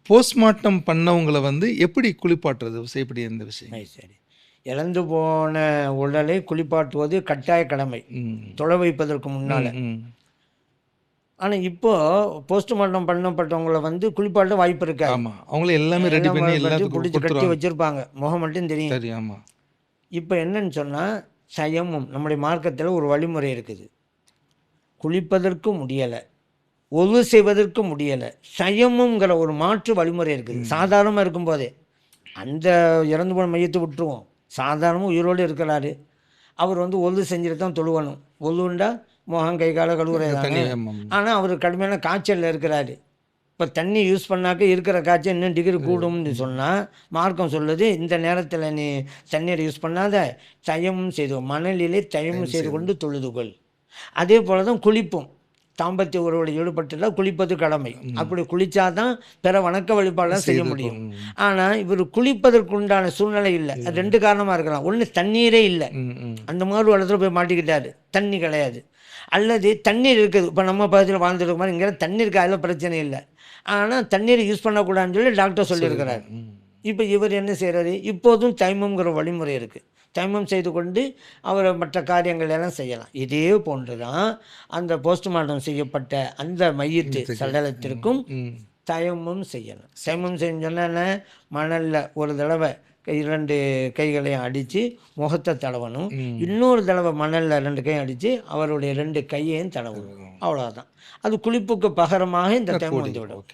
Postmortem பண்ணவங்கள வந்து எப்படி குளிப்பாட்டுறது? எப்படி எந்த விஷயம்? சரி. இறந்து போன உடலை குளிப்பாட்டுவது கட்டாய கடமை, ம். தொலை வைப்பதற்கு முன்னால். ம், ம். ஆனால் இப்போ போஸ்ட்மார்ட்டம் பண்ணப்பட்டவங்கள வந்து குளிப்பாட்ட வாய்ப்பு இருக்காது. ஆமா. அவங்களே எல்லாமே ரெடி எல்லாம் பண்ணி பிடிச்சி எல்லாத்துக்கும் கட்டி குடுத்துருவாங்க. வச்சுருப்பாங்க, முகம் மட்டும் தெரியும். சரி, ஆமா. இப்போ என்னன்னு சொன்னால், சயமும் நம்முடைய மார்க்கத்தில் ஒரு வழிமுறை இருக்குது. குளிப்பதற்கு முடியலை, ஒது செய்வதற்கு முடியலை, சயமுங்கிற ஒரு மாற்று வழிமுறை இருக்குது. சாதாரணமாக இருக்கும்போதே அந்த இறந்து போன மையத்தை விட்டுருவோம். சாதாரணமாக உயிரோடு இருக்கிறாரு, அவர் வந்து ஒது செஞ்சுட்டு தான் தொழுவணும். ஒதுண்டா முகம் கை காலை கழுவுறது தண்ணி தானே. ஆமா. ஆனால் அவர் கடுமையான காய்ச்சலில் இருக்கிறாரு. இப்போ தண்ணி யூஸ் பண்ணாக்க இருக்கிற காய்ச்சல் இன்னும் டிகிரி கூடும்னு சொன்னால் மார்க்கம் சொல்லுது, இந்த நேரத்தில் நீ தண்ணீரை யூஸ் பண்ணாத, தயமும் செய்து மணலிலே தயமும் செய்து கொண்டு தொழுதுகொள். அதே போல் தான் குளிப்பும். தாம்பத்திய உறவோடு ஈடுபட்டுலாம் குளிப்பது கடமை. அப்படி குளித்தாதான் பிற வணக்க வழிபாடெல்லாம் செய்ய முடியும். ஆனால் இவர் குளிப்பதற்கு உண்டான சூழ்நிலை இல்லை. அது 2 காரணமாக இருக்கலாம். ஒன்று, தண்ணீரே இல்லை, அந்த மாதிரி ஒரு இடத்துல போய் மாட்டிக்கிட்டாரு, தண்ணி கிடையாது. அல்லது தண்ணீர் இருக்குது, இப்போ நம்ம பகுதியில் வாழ்ந்துருக்க மாதிரி இங்கே தண்ணீருக்கு அதில் பிரச்சனை இல்லை, ஆனால் தண்ணீரை யூஸ் பண்ணக்கூடாதுன்னு சொல்லி டாக்டர் சொல்லியிருக்கிறார். இப்போ இவர் என்ன செய்கிறாரு? இப்போதும் தைமம்ங்கிற வழிமுறை இருக்குது. தைமம் செய்து கொண்டு அவர் மற்ற காரியங்கள் எல்லாம் செய்யலாம். இதே போன்று தான் அந்த போஸ்ட்மார்ட்டம் செய்யப்பட்ட அந்த மையத்து சடலத்திற்கும் தயமும் செய்யணும். தயமும் செஞ்சோன்னா மணலில் ஒரு தடவை 2 கைகளையும் அடித்து முகத்தை தடவணும். இன்னொரு தடவை மணலில் 2 கையும் அடித்து அவருடைய 2 கையையும் தடவணும். அவ்வளோதான். அது குளிப்புக்கு பகரமாக இந்த தைமம் வந்துவிடும்.